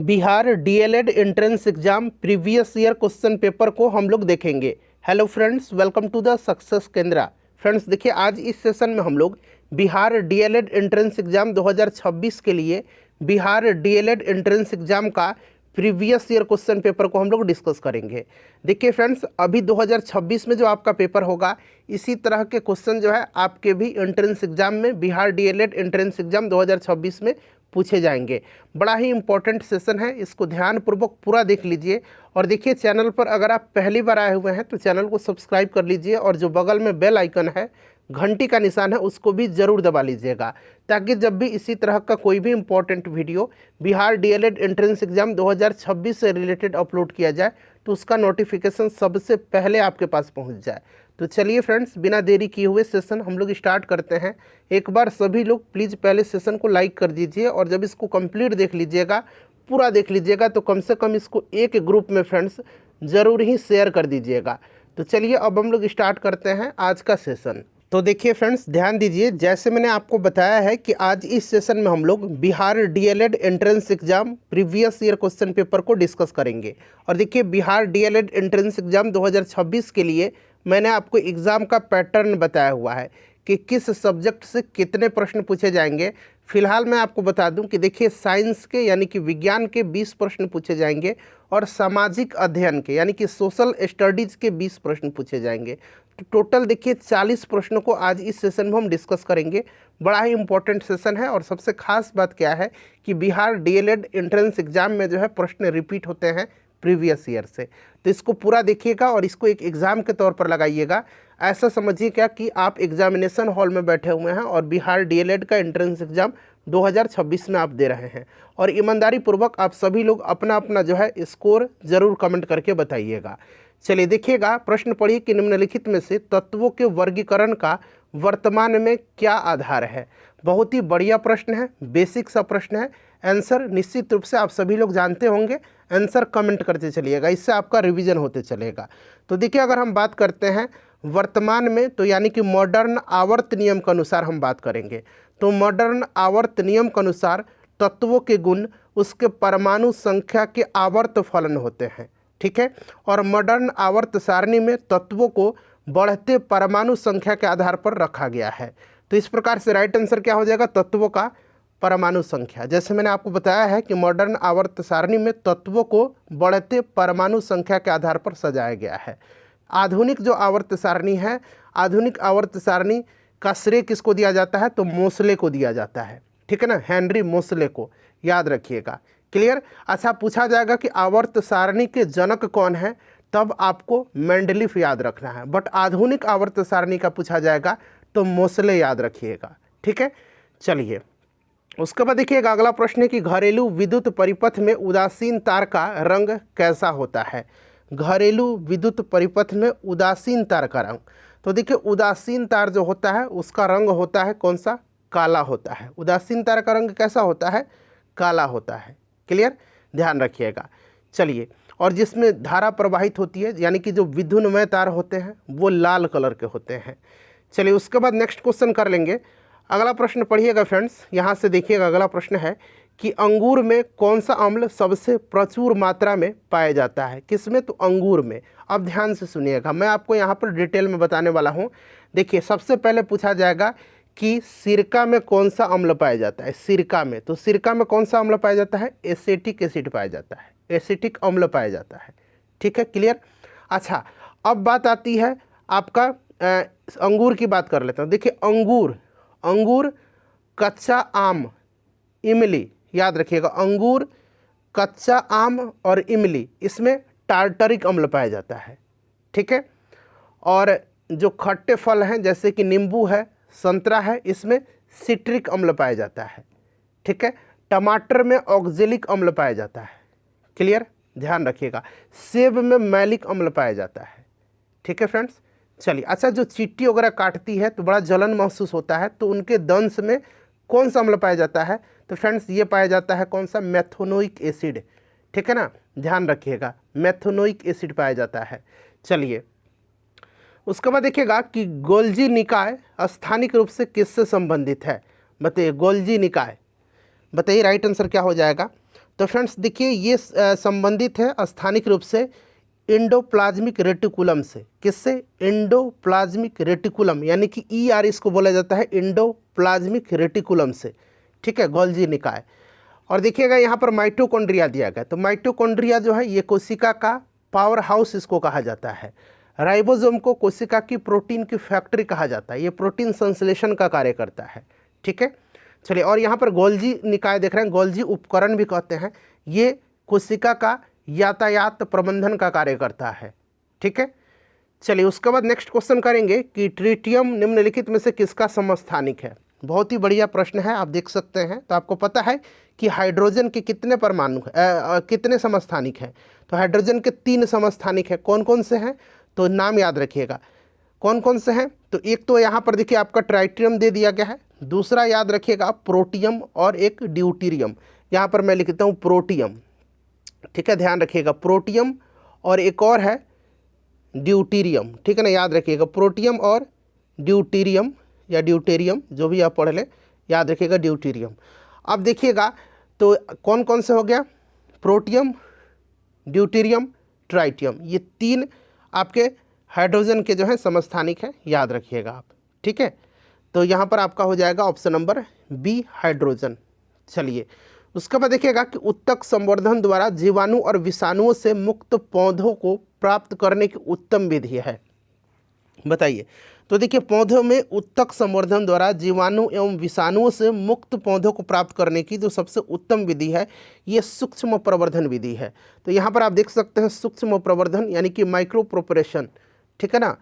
Bihar DElEd entrance exam previous year question paper को हम लोग देखेंगे। Hello friends, welcome to the success Kendra. Friends देखिए, आज इस सेशन में हम लोग बिहार डीएलएड एंट्रेंस एग्जाम 2026 के लिए बिहार डीएलएड एंट्रेंस एग्जाम का प्रीवियस ईयर क्वेश्चन पेपर को हम लोग डिस्कस करेंगे। देखिए फ्रेंड्स, अभी 2026 में जो आपका पेपर होगा इसी तरह के क्वेश्चन जो है आपके भी एंट्रेंस एग्जाम में बिहार डीएलएड एंट्रेंस एग्जाम 2026 में पूछे जाएंगे। बड़ा ही इंपॉर्टेंट सेशन है, इसको ध्यानपूर्वक पूरा देख लीजिए। और देखिए, चैनल पर अगर आप पहली बार आए हुए हैं तो चैनल को सब्सक्राइब कर लीजिए और जो बगल में बेल आइकन है, घंटी का निशान है, उसको भी ज़रूर दबा लीजिएगा, ताकि जब भी इसी तरह का कोई भी important video Bihar DElEd entrance exam 2026 से रिलेटेड अपलोड किया जाए तो उसका नोटिफिकेशन सबसे पहले आपके पास पहुंच जाए। तो चलिए फ्रेंड्स, बिना देरी किए हुए सेशन हम लोग स्टार्ट करते हैं। एक बार सभी लोग प्लीज़ पहले सेशन को लाइक कर दीजिए और जब इसको कंप्लीट देख लीजिएगा, पूरा देख लीजिएगा, तो कम से कम इसको एक ग्रुप में फ्रेंड्स ज़रूर ही शेयर कर दीजिएगा। तो चलिए अब हम लोग स्टार्ट करते हैं आज का सेशन। तो देखिए फ्रेंड्स, ध्यान दीजिए, जैसे मैंने आपको बताया है कि आज इस सेशन में हम लोग Bihar DElEd entrance exam previous year question paper को डिस्कस करेंगे। और देखिए, बिहार डीएलएड एंट्रेंस एग्जाम 2026 के लिए मैंने आपको एग्ज़ाम का पैटर्न बताया हुआ है कि किस सब्जेक्ट से कितने प्रश्न पूछे जाएंगे। फिलहाल मैं आपको बता दूं कि देखिए, साइंस के यानी कि विज्ञान के 20 प्रश्न पूछे जाएंगे और सामाजिक अध्ययन के यानी कि सोशल स्टडीज़ के 20 प्रश्न पूछे जाएंगे। तो टोटल देखिए 40 प्रश्नों को आज इस सेशन में हम डिस्कस करेंगे। बड़ा ही इंपॉर्टेंट सेशन है और सबसे खास बात क्या है कि बिहार डीएलएड एंट्रेंस एग्जाम में जो है प्रश्न रिपीट होते हैं प्रीवियस ईयर से। तो इसको पूरा देखिएगा और इसको एक एग्ज़ाम के तौर पर लगाइएगा। ऐसा समझिए क्या कि आप एग्जामिनेशन हॉल में बैठे हुए हैं और बिहार डीएलएड का एंट्रेंस एग्ज़ाम 2026 में आप दे रहे हैं। और ईमानदारी पूर्वक आप सभी लोग अपना अपना जो है स्कोर ज़रूर कमेंट करके बताइएगा। चलिए देखिएगा, प्रश्न पढ़िए कि निम्नलिखित में से तत्वों के वर्गीकरण का वर्तमान में क्या आधार है। बहुत ही बढ़िया प्रश्न है, बेसिक सा प्रश्न है। आंसर निश्चित रूप से आप सभी लोग जानते होंगे, आंसर कमेंट करते चलिएगा, इससे आपका रिवीजन होते चलेगा। तो देखिए, अगर हम बात करते हैं वर्तमान में, तो यानी कि मॉडर्न आवर्त नियम के अनुसार हम बात करेंगे। तो मॉडर्न आवर्त नियम के अनुसार तत्वों के गुण उसके परमाणु संख्या के आवर्त फलन होते हैं, ठीक है। और मॉडर्न आवर्त सारणी में तत्वों को बढ़ते परमाणु संख्या के आधार पर रखा गया है। तो इस प्रकार से राइट आंसर क्या हो जाएगा, तत्वों का परमाणु संख्या। जैसे मैंने आपको बताया है कि मॉडर्न आवर्त सारणी में तत्वों को बढ़ते परमाणु संख्या के आधार पर सजाया गया है। आधुनिक जो आवर्त सारणी है, आधुनिक आवर्त सारणी का श्रेय किसको दिया जाता है, तो मोसले को दिया जाता है, ठीक है ना, हेनरी मोसले को, याद रखिएगा। क्लियर। अच्छा, पूछा जाएगा कि आवर्त सारणी के जनक कौन है, तब आपको मेंडलीफ याद रखना है। बट आधुनिक आवर्त सारणी का पूछा जाएगा तो मोसले याद रखिएगा, ठीक है। चलिए, उसके बाद देखिएगा, अगला प्रश्न है कि घरेलू विद्युत परिपथ में उदासीन तार का रंग कैसा होता है। घरेलू विद्युत परिपथ में उदासीन तार का रंग, तो देखिए उदासीन तार जो होता है उसका रंग होता है कौन सा, काला होता है। उदासीन तार का रंग कैसा होता है, काला होता है। क्लियर, ध्यान रखिएगा। चलिए, और जिसमें धारा प्रवाहित होती है यानी कि जो विद्युन्मय तार होते हैं वो लाल कलर के होते हैं। चलिए, उसके बाद नेक्स्ट क्वेश्चन कर लेंगे। अगला प्रश्न पढ़िएगा फ्रेंड्स, यहाँ से देखिएगा, अगला प्रश्न है कि अंगूर में कौन सा अम्ल सबसे प्रचुर मात्रा में पाया जाता है। किसमें, तो अंगूर में। अब ध्यान से सुनिएगा, मैं आपको यहाँ पर डिटेल में बताने वाला हूँ। देखिए, सबसे पहले पूछा जाएगा कि सिरका में कौन सा अम्ल पाया जाता है। सिरका में, तो सिरका में कौन सा अम्ल पाया जाता है, एसिटिक एसिड पाया जाता है, एसिटिक अम्ल पाया जाता है, ठीक है। क्लियर। अच्छा, अब बात आती है आपका अंगूर की बात कर लेता हूँ। देखिए, अंगूर, कच्चा आम, इमली, याद रखिएगा, अंगूर, कच्चा आम और इमली, इसमें टार्टरिक अम्ल पाया जाता है, ठीक है। और जो खट्टे फल हैं जैसे कि नींबू है, संतरा है, इसमें सिट्रिक अम्ल पाया जाता है, ठीक है। टमाटर में ऑक्जेलिक अम्ल पाया जाता है। क्लियर, ध्यान रखिएगा। सेब में मैलिक अम्ल पाया जाता है, ठीक है फ्रेंड्स। चलिए, अच्छा, जो चींटी वगैरह काटती है तो बड़ा जलन महसूस होता है, तो उनके दंश में कौन सा अम्ल पाया जाता है, तो फ्रेंड्स ये पाया जाता है कौन सा, मेथोनोइक एसिड, ठीक है ना, ध्यान रखिएगा, मेथोनोइक एसिड पाया जाता है। चलिए, उसके बाद देखिएगा कि गोल्जी निकाय स्थानिक रूप से किससे संबंधित है। बताइए, गोल्जी निकाय, बताइए राइट आंसर क्या हो जाएगा। तो फ्रेंड्स देखिए ये संबंधित है स्थानिक रूप से एंडोप्लाज्मिक रेटिकुलम से। किससे? एंडोप्लाज्मिक रेटिकुलम, यानी कि ER इसको बोला जाता है, एंडोप्लाज्मिक रेटिकुलम से। ठीक है, गोल्जी निकाय। और देखिएगा यहाँ पर माइटोकॉन्ड्रिया दिया गया, तो माइटोकॉन्ड्रिया जो है ये कोशिका का पावर हाउस इसको कहा जाता है। राइबोसोम को कोशिका की प्रोटीन की फैक्ट्री कहा जाता है, ये प्रोटीन संश्लेषण का कार्य करता है। ठीक है, चलिए। और यहाँ पर गोल्जी निकाय देख रहे हैं, गोल्जी उपकरण भी कहते हैं, ये कोशिका का यातायात प्रबंधन का कार्य करता है। ठीक है, चलिए उसके बाद नेक्स्ट क्वेश्चन करेंगे कि ट्रिटियम निम्नलिखित में से किसका समस्थानिक है। बहुत ही बढ़िया प्रश्न है, आप देख सकते हैं। तो आपको पता है कि हाइड्रोजन के कितने परमाणु कितने समस्थानिक हैं? तो हाइड्रोजन के 3 समस्थानिक हैं। कौन कौन से हैं? तो नाम याद रखिएगा कौन कौन से हैं। तो एक तो यहाँ पर देखिए आपका ट्राइटियम दे दिया गया है, दूसरा याद रखिएगा प्रोटियम, और एक ड्यूटीरियम। यहाँ पर मैं लिखता हूँ प्रोटियम। ठीक है, ध्यान रखिएगा प्रोटियम, और एक और है ड्यूटीरियम। ठीक है ना, याद रखिएगा प्रोटियम और ड्यूटीरियम या ड्यूटेरियम, जो भी आप पढ़ लें, याद रखिएगा ड्यूटीरियम। अब देखिएगा तो कौन कौन से हो गया? प्रोटियम, ड्यूटीरियम, ट्राइटियम, ये 3 आपके हाइड्रोजन के जो है समस्थानिक है, याद रखिएगा आप। ठीक है, तो यहाँ पर आपका हो जाएगा ऑप्शन नंबर बी, हाइड्रोजन। चलिए उसके बाद देखिएगा कि उत्तक संवर्धन द्वारा जीवाणु और विषाणुओं से मुक्त पौधों को प्राप्त करने की उत्तम विधि है, बताइए। तो देखिए पौधों में उत्तक संवर्धन द्वारा जीवाणु एवं विषाणुओं से मुक्त पौधों को प्राप्त करने की जो सबसे उत्तम विधि है, ये सूक्ष्म प्रवर्धन विधि है। तो यहाँ पर आप देख सकते हैं सूक्ष्म प्रवर्धन यानी कि माइक्रो प्रोपरेशन। ठीक है ना,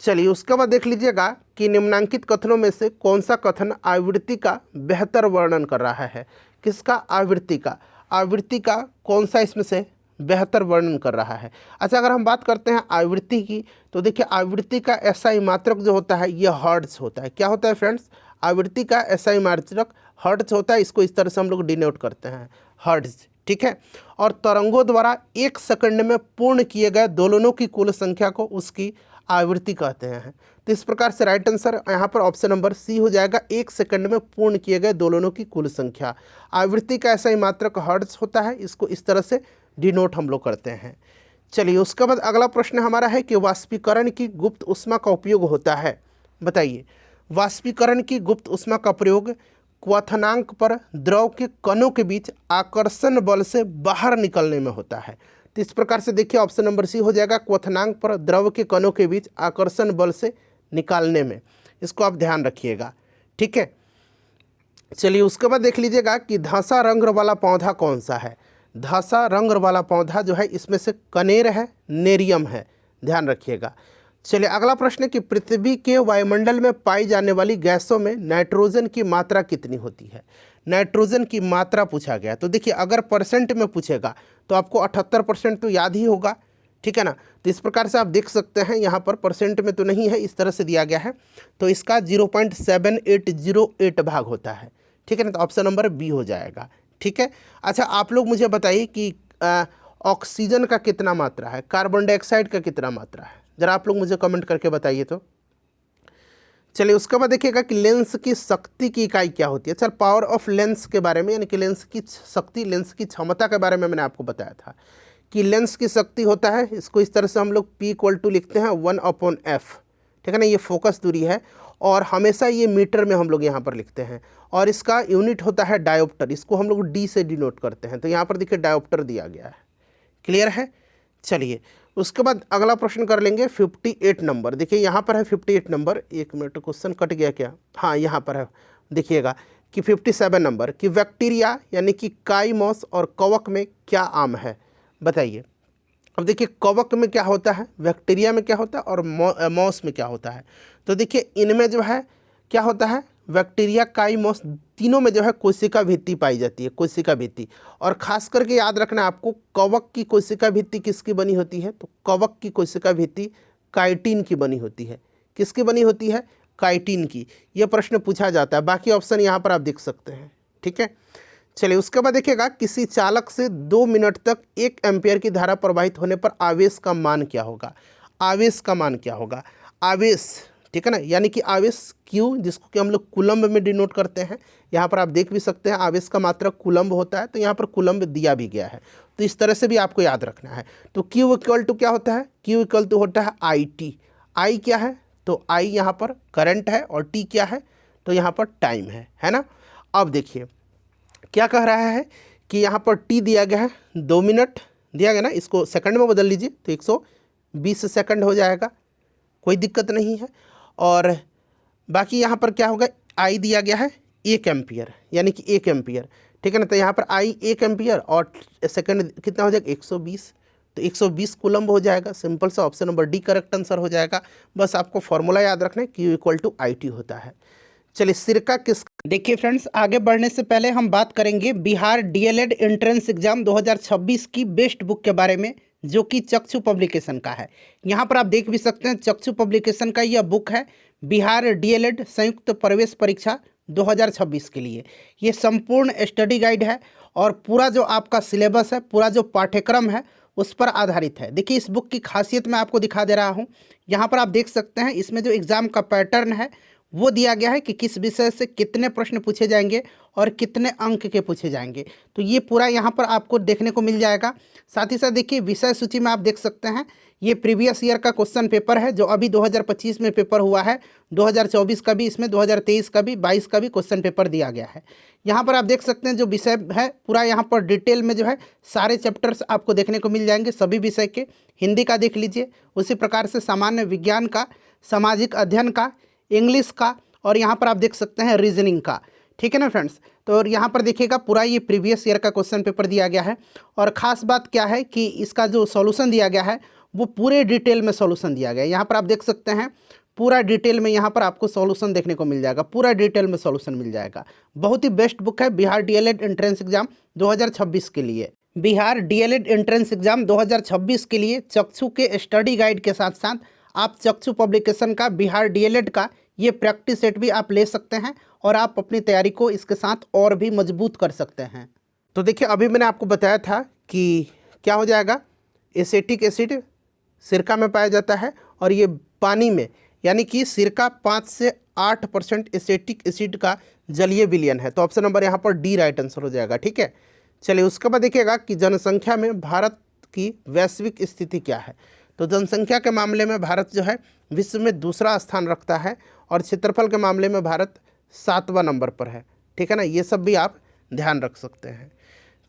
चलिए उसके बाद देख लीजिएगा कि निम्नांकित कथनों में से कौन सा कथन आवृत्ति का बेहतर वर्णन कर रहा है। किसका? आवृत्ति का। आवृत्ति का कौन सा इसमें से बेहतर वर्णन कर रहा है? अच्छा, अगर हम बात करते हैं आवृत्ति की, तो देखिए आवृत्ति का SI मात्रक जो होता है ये हर्ट्ज होता है। क्या होता है फ्रेंड्स? आवृत्ति का SI मात्रक हर्ट्ज होता है, इसको इस तरह से हम लोग डिनोट करते हैं, हर्ट्ज। ठीक है, और तरंगों द्वारा 1 सेकंड में पूर्ण किए गए दोलनों की कुल संख्या को उसकी आवृत्ति कहते हैं। तो इस प्रकार से राइट आंसर यहाँ पर ऑप्शन नंबर सी हो जाएगा, 1 सेकंड में पूर्ण किए गए दोलनों की कुल संख्या। आवृत्ति का SI मात्रक हर्ट्ज होता है, इसको इस तरह से डिनोट हम लोग करते हैं। चलिए उसके बाद अगला प्रश्न हमारा है कि वाष्पीकरण की गुप्त ऊष्मा का उपयोग होता है, बताइए। वाष्पीकरण की गुप्त ऊष्मा का प्रयोग क्वथनांक पर द्रव के कणों के बीच आकर्षण बल से बाहर निकलने में होता है। तो इस प्रकार से देखिए ऑप्शन नंबर सी हो जाएगा, क्वथनांक पर द्रव के कणों के बीच आकर्षण बल से निकालने में। इसको आप ध्यान रखिएगा। ठीक है, चलिए उसके बाद देख लीजिएगा कि धसा रंग वाला पौधा कौन सा है। धसा रंग वाला पौधा जो है इसमें से कनेर है, नेरियम है, ध्यान रखिएगा। चलिए अगला प्रश्न है कि पृथ्वी के वायुमंडल में पाई जाने वाली गैसों में नाइट्रोजन की मात्रा कितनी होती है। नाइट्रोजन की मात्रा पूछा गया। तो देखिए अगर परसेंट में पूछेगा तो आपको 78% तो याद ही होगा। ठीक है ना, तो इस प्रकार से आप देख सकते हैं, यहाँ पर परसेंट में तो नहीं है, इस तरह से दिया गया है, तो इसका 0.7808 भाग होता है। ठीक है ना, तो ऑप्शन नंबर बी हो जाएगा। ठीक है, अच्छा आप लोग मुझे बताइए कि ऑक्सीजन का कितना मात्रा है, कार्बन डाइऑक्साइड का कितना मात्रा है, ज़रा आप लोग मुझे कमेंट करके बताइए। तो चलिए उसके बाद देखिएगा कि लेंस की शक्ति की इकाई क्या होती है। चल पावर ऑफ लेंस के बारे में, यानी कि लेंस की शक्ति, लेंस की क्षमता के बारे में मैंने आपको बताया था कि लेंस की शक्ति होता है, इसको इस तरह से हम लोग P = लिखते हैं 1/f। ठीक है ना, ये फोकस दूरी है और हमेशा ये मीटर में हम लोग यहाँ पर लिखते हैं, और इसका यूनिट होता है डायोप्टर, इसको हम लोग D से डिनोट करते हैं। तो यहाँ पर देखिए डायोप्टर दिया गया है, क्लियर है। चलिए उसके बाद अगला प्रश्न कर लेंगे 58 नंबर। देखिए यहाँ पर है 58 नंबर, एक मिनट क्वेश्चन कट गया क्या, हाँ यहाँ पर है, देखिएगा कि 57 नंबर कि बैक्टीरिया यानी कि काइमोस और कवक में क्या आम है, बताइए। अब देखिए कवक में क्या होता है, बैक्टीरिया में क्या होता है और मॉस में क्या होता है। तो देखिए इनमें जो है क्या होता है, बैक्टीरिया, काइमोस, तीनों में जो है कोशिका भित्ति पाई जाती है, कोशिका भित्ति। और खास करके याद रखना आपको, कवक की कोशिका भित्ति किसकी बनी होती है, तो कवक की कोशिका भित्ति काइटिन की बनी होती है। किसकी बनी होती है, काइटिन की। यह प्रश्न पूछा जाता है, बाकी ऑप्शन यहाँ पर आप देख सकते हैं। ठीक है, चलिए उसके बाद देखिएगा किसी चालक से 2 मिनट तक 1 एम्पियर की धारा प्रवाहित होने पर आवेश का मान क्या होगा। आवेश का मान क्या होगा, आवेश, ठीक है ना, यानी कि आवेश Q जिसको कि हम लोग कूलम्ब में डिनोट करते हैं। यहाँ पर आप देख भी सकते हैं आवेश का मात्रक कूलम्ब होता है, तो यहाँ पर कूलम्ब दिया भी गया है। तो इस तरह से भी आपको याद रखना है। तो Q इक्वल टू क्या होता है, Q इक्वल टू होता है IT। I क्या है, तो I यहाँ पर करंट है और T क्या है, तो यहाँ पर टाइम है ना। अब देखिए क्या कह रहा है कि यहाँ पर T दिया गया है 2 मिनट दिया गया ना, इसको सेकंड में बदल लीजिए तो 120 सेकंड हो जाएगा, कोई दिक्कत नहीं है। और बाकी यहाँ पर क्या होगा, आई दिया गया है 1 एम्पियर, यानी कि 1 एम्पियर, ठीक है ना। तो यहाँ पर आई 1 एम्पियर और सेकंड कितना हो जाएगा 120, तो 120 कूलम्ब हो जाएगा। सिंपल सा option number D correct answer हो जाएगा। बस आपको फॉर्मूला याद रखना है, Q इक्वल टू IT होता है। चलिए सिरका किस, देखिए फ्रेंड्स आगे बढ़ने से पहले हम बात करेंगे बिहार DLED एंट्रेंस एग्जाम 2026 की बेस्ट बुक के बारे में, जो कि चक्षु पब्लिकेशन का है। यहाँ पर आप देख भी सकते हैं चक्षु पब्लिकेशन का यह बुक है बिहार DLED संयुक्त प्रवेश परीक्षा 2026 के लिए। ये संपूर्ण स्टडी गाइड है और पूरा जो आपका सिलेबस है, पूरा जो पाठ्यक्रम है उस पर आधारित है। देखिए इस बुक की खासियत मैं आपको दिखा दे रहा हूँ। यहाँ पर आप देख सकते हैं इसमें जो एग्ज़ाम का पैटर्न है वो दिया गया है कि किस विषय से कितने प्रश्न पूछे जाएंगे और कितने अंक के पूछे जाएंगे, तो ये पूरा यहाँ पर आपको देखने को मिल जाएगा। साथ ही साथ देखिए विषय सूची में आप देख सकते हैं ये प्रीवियस ईयर का क्वेश्चन पेपर है जो अभी 2025 में पेपर हुआ है, 2024 का भी इसमें, 2023 का भी, 22 का भी क्वेश्चन पेपर दिया गया है। यहाँ पर आप देख सकते हैं जो विषय है पूरा यहाँ पर डिटेल में जो है सारे चैप्टर्स आपको देखने को मिल जाएंगे सभी विषय के। हिंदी का देख लीजिए, उसी प्रकार से सामान्य विज्ञान का, सामाजिक अध्ययन का, इंग्लिश का, और यहाँ पर आप देख सकते हैं रीजनिंग का, ठीक है ना फ्रेंड्स। तो और यहाँ पर देखिएगा पूरा ये प्रीवियस ईयर का क्वेश्चन पेपर दिया गया है। और ख़ास बात क्या है कि इसका जो सॉल्यूशन दिया गया है वो पूरे डिटेल में सॉल्यूशन दिया गया है। यहाँ पर आप देख सकते हैं पूरा डिटेल में यहाँ पर आपको सॉल्यूशन देखने को मिल जाएगा, पूरा डिटेल में सॉल्यूशन मिल जाएगा। बहुत ही बेस्ट बुक है बिहार DLED एंट्रेंस एग्जाम 2026 के लिए। बिहार DLED एंट्रेंस एग्जाम 2026 के लिए चक्षु के स्टडी गाइड के साथ साथ आप चक्षु पब्लिकेशन का बिहार DLED का ये प्रैक्टिस सेट भी आप ले सकते हैं और आप अपनी तैयारी को इसके साथ और भी मजबूत कर सकते हैं। तो देखिए अभी मैंने आपको बताया था कि क्या हो जाएगा, एसिटिक एसिड सिरका में पाया जाता है और ये पानी में, यानी कि सिरका 5 से 8% एसिटिक एसिड का जलीय विलयन है। तो ऑप्शन नंबर यहाँ पर डी राइट आंसर हो जाएगा, ठीक है। चलिए उसके बाद देखिएगा कि जनसंख्या में भारत की वैश्विक स्थिति क्या है। तो जनसंख्या के मामले में भारत जो है विश्व में दूसरा स्थान रखता है और क्षेत्रफल के मामले में भारत 7वां नंबर पर है, ठीक है ना। ये सब भी आप ध्यान रख सकते हैं।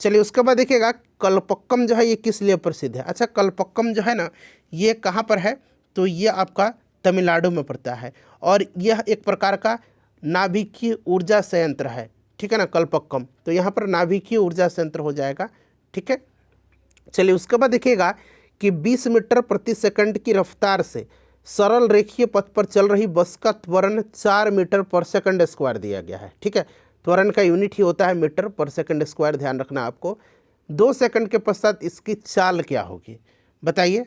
चलिए उसके बाद देखिएगा कल्पक्कम जो है ये किस लिए प्रसिद्ध है। अच्छा कल्पक्कम जो है ना ये कहाँ पर है, तो ये आपका तमिलनाडु में पड़ता है और यह एक प्रकार का नाभिकीय ऊर्जा संयंत्र है, ठीक है ना कल्पक्कम। तो यहाँ पर नाभिकीय ऊर्जा संयंत्र हो जाएगा, ठीक है। चलिए उसके बाद देखिएगा कि 20 मीटर प्रति सेकंड की रफ्तार से सरल रेखीय पथ पर चल रही बस का त्वरण 4 मीटर पर सेकंड स्क्वायर दिया गया है, ठीक है। त्वरण का यूनिट ही होता है मीटर पर सेकंड स्क्वायर, ध्यान रखना आपको। 2 सेकंड के पश्चात इसकी चाल क्या होगी बताइए।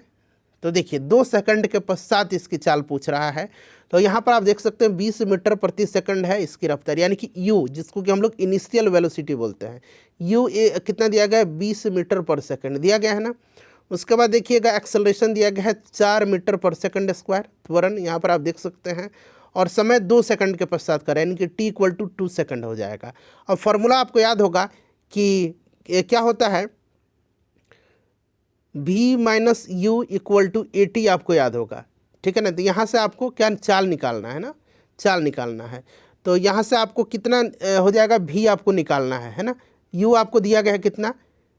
तो देखिए 2 सेकंड के पश्चात इसकी चाल पूछ रहा है। तो यहाँ पर आप देख सकते हैं 20 मीटर प्रति सेकंड है इसकी रफ्तार, यानी कि यू जिसको कि हम लोग इनिशियल वेलोसिटी बोलते हैं। यू कितना दिया गया है, 20 मीटर पर सेकंड दिया गया है ना। उसके बाद देखिएगा एक्सेलरेशन दिया गया है 4 मीटर पर सेकंड स्क्वायर, त्वरण यहाँ पर आप देख सकते हैं, और समय 2 सेकंड के पश्चात करें, यानी कि t इक्वल टू 2 सेकंड हो जाएगा। अब फॉर्मूला आपको याद होगा कि क्या होता है, v minus u equal to AT आपको याद होगा, ठीक है ना। तो यहाँ से आपको क्या चाल निकालना है ना, चाल निकालना है। तो यहाँ से आपको कितना हो जाएगा, v आपको निकालना है ना। u आपको दिया गया है कितना,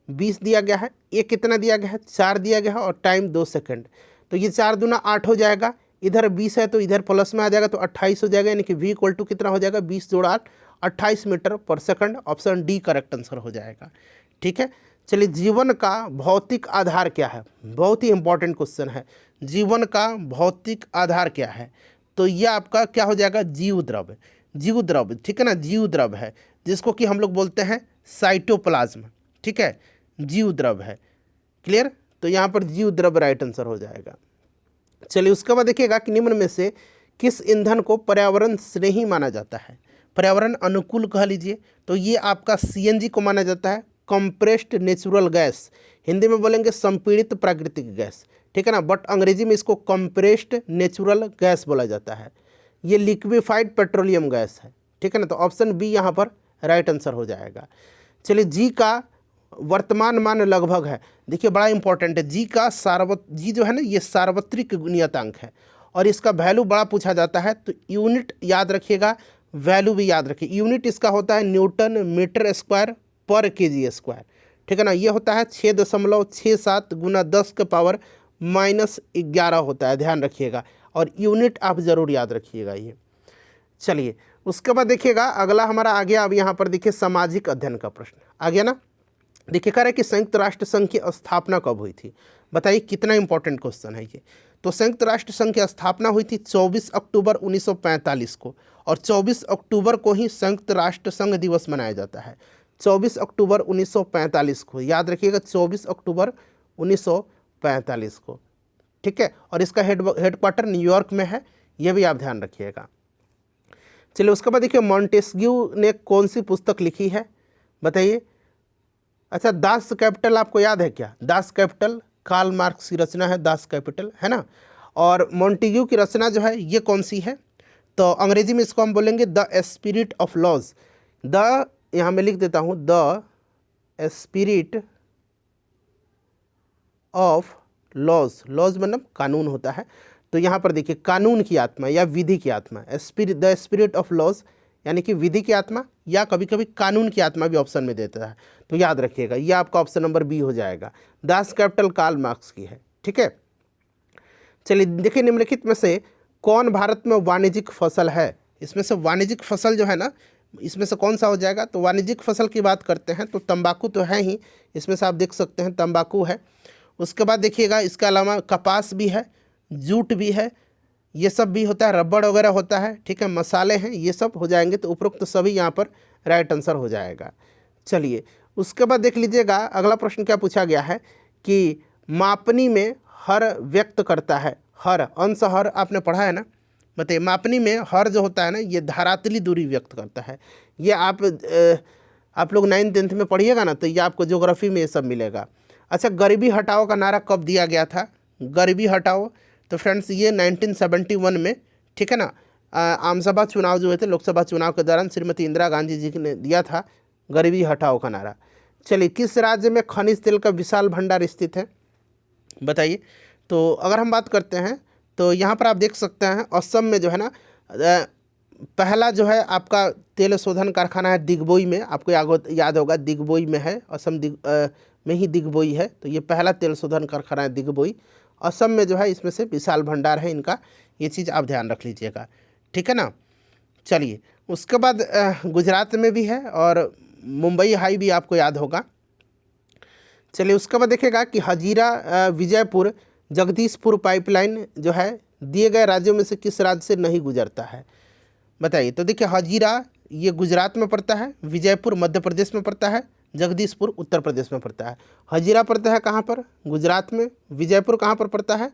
20 दिया गया है, ये कितना दिया गया है, 4 दिया गया है, और टाइम 2 सेकंड। तो ये 4 दूना 8 हो जाएगा, इधर 20 है तो इधर प्लस में आ जाएगा तो 28 हो जाएगा, यानी कि v इक्वल टू कितना हो जाएगा, 20 जोड़ 8 28 मीटर पर second. Option D correct answer हो जाएगा, ठीक है। चलिए जीवन का भौतिक आधार क्या है, बहुत ही इंपॉर्टेंट क्वेश्चन है। जीवन का भौतिक आधार क्या है, तो यह आपका क्या हो जाएगा, जीव द्रव। जीव द्रव, ठीक है ना, जीव द्रव है जिसको कि हम लोग बोलते हैं साइटोप्लाज्म, ठीक है, जीव द्रव है, क्लियर। तो यहाँ पर जीव द्रव राइट आंसर हो जाएगा। चलिए उसके बाद देखिएगा कि निम्न में से किस ईंधन को पर्यावरण स्नेही माना जाता है, पर्यावरण अनुकूल कह लीजिए। तो ये आपका CNG को माना जाता है, कंप्रेस्ड नेचुरल गैस, हिंदी में बोलेंगे संपीड़ित प्राकृतिक गैस, ठीक है ना, बट अंग्रेजी में इसको कंप्रेस्ड नेचुरल गैस बोला जाता है। ये लिक्विफाइड पेट्रोलियम गैस है, ठीक है ना। तो ऑप्शन बी यहाँ पर राइट आंसर हो जाएगा। चलिए, जी का वर्तमान मान लगभग है। देखिए बड़ा इंपॉर्टेंट है, जी जो है ना ये सार्वत्रिक नियतांक है और इसका वैल्यू बड़ा पूछा जाता है। तो यूनिट याद रखिएगा, वैल्यू भी याद रखिए। यूनिट इसका होता है न्यूटन मीटर स्क्वायर पर केजी स्क्वायर, ठीक है ना। ये होता है 6.67 गुना 10 के पावर -11 होता है, ध्यान रखिएगा। और यूनिट आप ज़रूर याद रखिएगा ये। चलिए, उसके बाद देखिएगा अगला हमारा आ गया। अब यहाँ पर देखिए सामाजिक अध्ययन का प्रश्न आ गया ना। देखिए कह रहे हैं कि संयुक्त राष्ट्र संघ की स्थापना कब हुई थी। बताइए, कितना इंपॉर्टेंट क्वेश्चन है ये। तो संयुक्त राष्ट्र संघ की स्थापना हुई थी 24 अक्टूबर 1945 को, और 24 अक्टूबर को ही संयुक्त राष्ट्र संघ दिवस मनाया जाता है। 24 अक्टूबर 1945 को, याद रखिएगा 24 अक्टूबर 1945 को, ठीक है। और इसका हेडक्वार्टर न्यूयॉर्क में है, ये भी आप ध्यान रखिएगा। चलिए, उसके बाद देखिए मॉन्टेस्क्यू ने कौन सी पुस्तक लिखी है, बताइए। अच्छा, दास कैपिटल आपको याद है क्या? दास कैपिटल कार्ल मार्क्स की रचना है, दास कैपिटल, है ना। और मॉन्टेग्यू की रचना जो है ये कौन सी है? तो अंग्रेजी में इसको हम बोलेंगे the spirit of laws. The, यहाँ मैं लिख देता हूँ, the spirit of laws. Laws मतलब कानून होता है। तो यहाँ पर देखिए कानून की आत्मा या विधि की आत्मा, द स्पिरिट ऑफ लॉज यानी कि विधि की आत्मा, या कभी कभी कानून की आत्मा भी ऑप्शन में देता है। तो याद रखिएगा ये आपका ऑप्शन नंबर बी हो जाएगा। दास कैपिटल कार्ल मार्क्स की है, ठीक है। चलिए देखिए, निम्नलिखित में से कौन भारत में वाणिज्यिक फसल है? इसमें से वाणिज्यिक फसल जो है ना, इसमें से कौन सा हो जाएगा? तो वाणिज्यिक फसल की बात करते हैं तो तंबाकू तो है ही, इसमें से आप देख सकते हैं तंबाकू है। उसके बाद देखिएगा इसके अलावा कपास भी है, जूट भी है, ये सब भी होता है, रबड़ वगैरह होता है, ठीक है, मसाले हैं, ये सब हो जाएंगे। तो उपरोक्त तो सभी यहाँ पर राइट आंसर हो जाएगा। चलिए, उसके बाद देख लीजिएगा अगला प्रश्न क्या पूछा गया है कि मापनी में हर व्यक्त करता है। हर, अंश हर आपने पढ़ा है ना, बताइए। मापनी में हर जो होता है ना ये धरातली दूरी व्यक्त करता है। ये आप लोग 9th-10th में पढ़िएगा ना, तो ये आपको ज्योग्राफी में ये सब मिलेगा। अच्छा, गरीबी हटाओ का नारा कब दिया गया था? गरीबी हटाओ, तो फ्रेंड्स ये 1971 में, ठीक है ना। आमसभा चुनाव जो हुए थे, लोकसभा चुनाव के दौरान श्रीमती इंदिरा गांधी जी ने दिया था गरीबी हटाओ का नारा। चलिए, किस राज्य में खनिज तेल का विशाल भंडार स्थित है, बताइए। तो अगर हम बात करते हैं तो यहाँ पर आप देख सकते हैं असम में जो है ना पहला जो है आपका तेल शोधन कारखाना है दिग्बोई में। आपको याद होगा दिग्बोई में है, असम में ही दिग्बोई है। तो ये पहला तेल शोधन कारखाना है दिग्बोई, असम में जो है। इसमें से विशाल भंडार है इनका, ये चीज़ आप ध्यान रख लीजिएगा, ठीक है ना। चलिए, उसके बाद गुजरात में भी है और मुंबई हाई भी आपको याद होगा। चलिए, उसके बाद देखिएगा कि हजीरा विजयपुर जगदीशपुर पाइपलाइन जो है दिए गए राज्यों में से किस राज्य से नहीं गुजरता है, बताइए। तो देखिए, हजीरा ये गुजरात में पड़ता है, विजयपुर मध्य प्रदेश में पड़ता है, जगदीशपुर उत्तर प्रदेश में पड़ता है। हजीरा पड़ता है कहाँ पर? गुजरात में। विजयपुर कहाँ पर पड़ता है?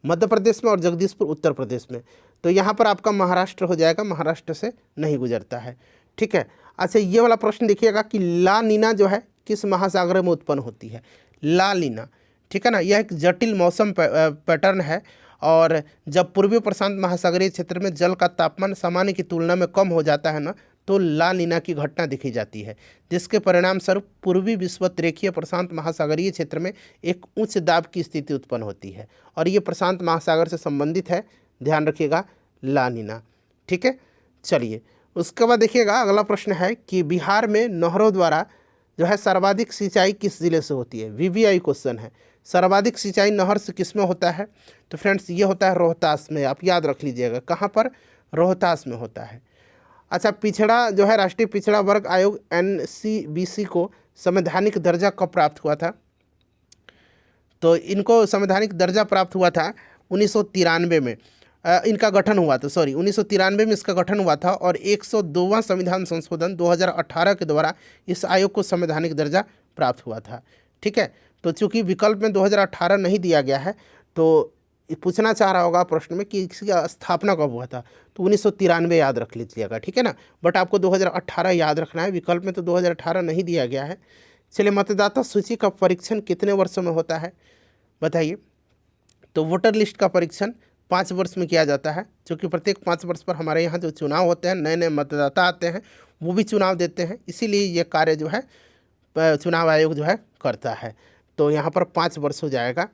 मध्य प्रदेश में। और जगदीशपुर उत्तर प्रदेश में। तो यहाँ पर आपका महाराष्ट्र हो जाएगा, महाराष्ट्र से नहीं गुजरता है, ठीक है। अच्छा, ये वाला प्रश्न देखिएगा कि ला नीना जो है किस महासागर में उत्पन्न होती है? ला नीना, ठीक है ना। यह एक जटिल मौसम पैटर्न है, और जब पूर्वी प्रशांत महासागरीय क्षेत्र में जल का तापमान सामान्य की तुलना में कम हो जाता है ना, तो ला नीना की घटना दिखी जाती है, जिसके परिणाम स्वरूप पूर्वी विषुवत-रेखीय प्रशांत महासागरीय क्षेत्र में एक उच्च दाब की स्थिति उत्पन्न होती है, और ये प्रशांत महासागर से संबंधित है, ध्यान रखिएगा, ला नीना, ठीक है। चलिए, उसके बाद देखिएगा अगला प्रश्न है कि बिहार में नहरों द्वारा जो है सर्वाधिक सिंचाई किस जिले से होती है? VVI क्वेश्चन है। सर्वाधिक सिंचाई नहर से किस में होता है? तो फ्रेंड्स ये होता है रोहतास में, आप याद रख लीजिएगा। कहाँ पर? रोहतास में होता है। अच्छा, पिछड़ा जो है राष्ट्रीय पिछड़ा वर्ग आयोग NCBC को संवैधानिक दर्जा कब प्राप्त हुआ था? तो इनको संवैधानिक दर्जा प्राप्त हुआ था 1993 में। इनका गठन हुआ था, 1993 में इसका गठन हुआ था, और 102वां संविधान संशोधन 2018 के द्वारा इस आयोग को संवैधानिक दर्जा प्राप्त हुआ था, ठीक है। तो चूंकि विकल्प में 2018 नहीं दिया गया है, तो पूछना चाह रहा होगा प्रश्न में कि इसकी स्थापना कब हुआ था, तो 1993 याद रख लीजिएगा, ठीक है ना। बट आपको 2018 याद रखना है, विकल्प में तो 2018 नहीं दिया गया है। चलिए, मतदाता सूची का परीक्षण कितने वर्षों में होता है, बताइए। तो वोटर लिस्ट का परीक्षण 5 वर्ष में किया जाता है, क्योंकि प्रत्येक 5 वर्ष पर हमारे यहाँ जो चुनाव होते हैं, नए नए मतदाता आते हैं, वो भी चुनाव देते हैं, इसीलिए ये कार्य जो है चुनाव आयोग जो है करता है। तो यहाँ पर 5 वर्ष हो जाएगा।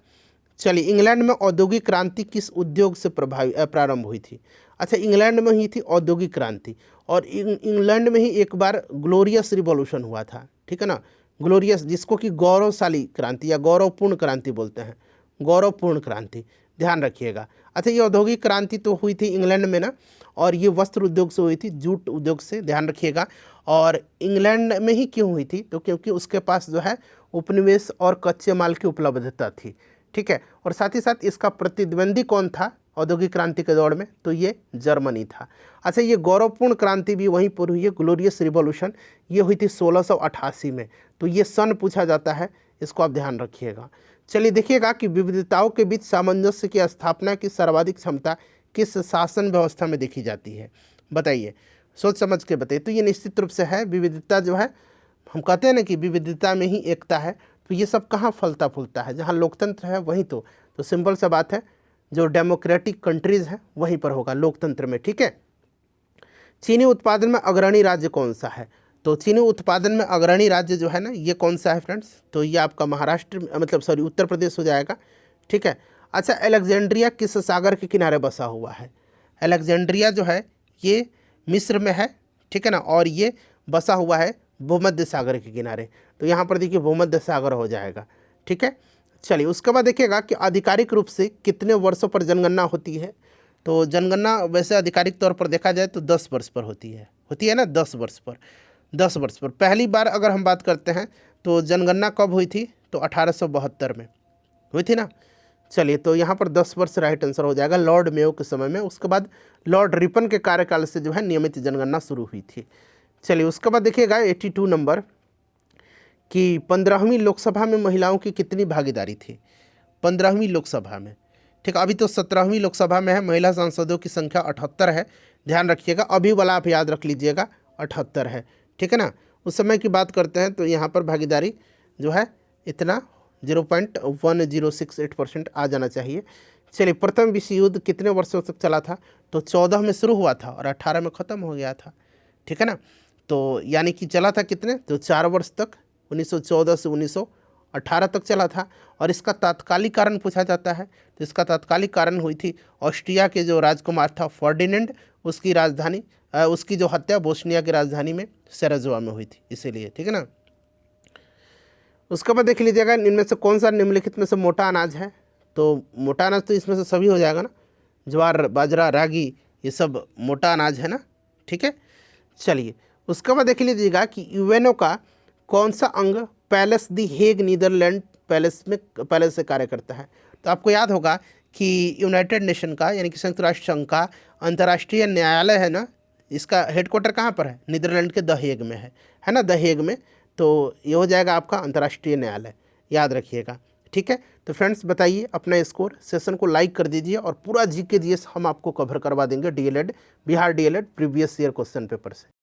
चलिए, इंग्लैंड में औद्योगिक क्रांति किस उद्योग से प्रारंभ हुई थी? अच्छा, इंग्लैंड में ही थी औद्योगिक क्रांति, और इंग्लैंड में ही एक बार ग्लोरियस रिवॉल्यूशन हुआ था, ठीक है ना, ग्लोरियस, जिसको कि गौरवशाली क्रांति या गौरवपूर्ण क्रांति बोलते हैं, गौरवपूर्ण क्रांति, ध्यान रखिएगा। अच्छा, ये औद्योगिक क्रांति तो हुई थी इंग्लैंड में ना, और ये वस्त्र उद्योग से हुई थी, जूट उद्योग से, ध्यान रखिएगा। और इंग्लैंड में ही क्यों हुई थी? तो क्योंकि उसके पास जो है उपनिवेश और कच्चे माल की उपलब्धता थी, ठीक है। और साथ ही साथ इसका प्रतिद्वंदी कौन था औद्योगिक क्रांति के दौर में? तो ये जर्मनी था। अच्छा, ये गौरवपूर्ण क्रांति भी वहीं पर हुई है, ग्लोरियस रिवॉल्यूशन, ये हुई थी 1688 में। तो ये सन पूछा जाता है, इसको आप ध्यान रखिएगा। चलिए देखिएगा कि विविधताओं के बीच सामंजस्य की स्थापना की सर्वाधिक क्षमता किस शासन व्यवस्था में देखी जाती है? बताइए, सोच समझ के बताइए। तो ये निश्चित रूप से है, विविधता जो है, हम कहते हैं ना कि विविधता में ही एकता है। तो ये सब कहाँ फलता फूलता है? जहाँ लोकतंत्र है वहीं तो सिंपल सा बात है, जो डेमोक्रेटिक कंट्रीज़ हैं वहीं पर होगा, लोकतंत्र में, ठीक है। चीनी उत्पादन में अग्रणी राज्य कौन सा है? तो चीनी उत्पादन में अग्रणी राज्य जो है ना, ये कौन सा है फ्रेंड्स? तो ये आपका महाराष्ट्र, मतलब सॉरी, उत्तर प्रदेश हो जाएगा, ठीक है। अच्छा, अलेक्जेंड्रिया किस सागर के किनारे बसा हुआ है? अलेक्जेंड्रिया जो है ये मिस्र में है, ठीक है ना, और ये बसा हुआ है भूमध्य सागर के किनारे। तो यहाँ पर देखिए भूमध्य सागर हो जाएगा, ठीक है। चलिए, उसके बाद देखिएगा कि आधिकारिक रूप से कितने वर्षों पर जनगणना होती है? तो जनगणना वैसे आधिकारिक तौर पर देखा जाए तो 10 वर्ष पर होती है ना, 10 वर्ष पर, 10 वर्ष पर। पहली बार अगर हम बात करते हैं तो जनगणना कब हुई थी? तो 1872 में हुई थी ना। चलिए, तो यहाँ पर 10 वर्ष राइट आंसर हो जाएगा, लॉर्ड मेयो के समय में। उसके बाद लॉर्ड रिपन के कार्यकाल से जो है नियमित जनगणना शुरू हुई थी। चलिए, उसके बाद देखिएगा 82 नंबर कि 15वीं लोकसभा में महिलाओं की कितनी भागीदारी थी? 15वीं लोकसभा में, ठीक है। अभी तो 17वीं लोकसभा में है, महिला सांसदों की संख्या 78 है, ध्यान रखिएगा। अभी वाला आप याद रख लीजिएगा, 78 है, ठीक है ना। उस समय की बात करते हैं तो यहाँ पर भागीदारी जो है इतना 0.1068% आ जाना चाहिए। चलिए, प्रथम विश्व युद्ध कितने वर्षों तक चला था? तो 14 में शुरू हुआ था और 18 में ख़त्म हो गया था, ठीक है ना। तो यानी कि चला था कितने? तो 4 वर्ष तक, 1914 से 1918 तक चला था। और इसका तात्कालिक कारण पूछा जाता है, तो इसका तात्कालिक कारण हुई थी ऑस्ट्रिया के जो राजकुमार था फर्डिनेंड, उसकी राजधानी, उसकी जो हत्या बोस्निया की राजधानी में सेराजोवा में हुई थी, इसीलिए, ठीक है ना। उसके बाद देख लीजिएगा इनमें से कौन सा निम्नलिखित में से मोटा अनाज है? तो मोटा अनाज तो इसमें से सभी हो जाएगा ना, ज्वार, बाजरा, रागी, ये सब मोटा अनाज है ना, ठीक है। चलिए, उसके बाद देख लीजिएगा कि यूएनओ का कौन सा अंग पैलेस दी हेग नीदरलैंड पैलेस से कार्य करता है? तो आपको याद होगा कि यूनाइटेड नेशन का, यानी कि संयुक्त राष्ट्र संघ का अंतर्राष्ट्रीय न्यायालय है ना, इसका हेडक्वार्टर कहाँ पर है? नीदरलैंड के द हेग में है ना, द हेग में। तो ये हो जाएगा आपका अंतर्राष्ट्रीय न्यायालय, याद रखिएगा, ठीक है। तो फ्रेंड्स, बताइए अपना स्कोर, सेशन को लाइक कर दीजिए, और पूरा जीके जीएस हम आपको कवर करवा देंगे DElEd, Bihar DElEd previous year question paper से।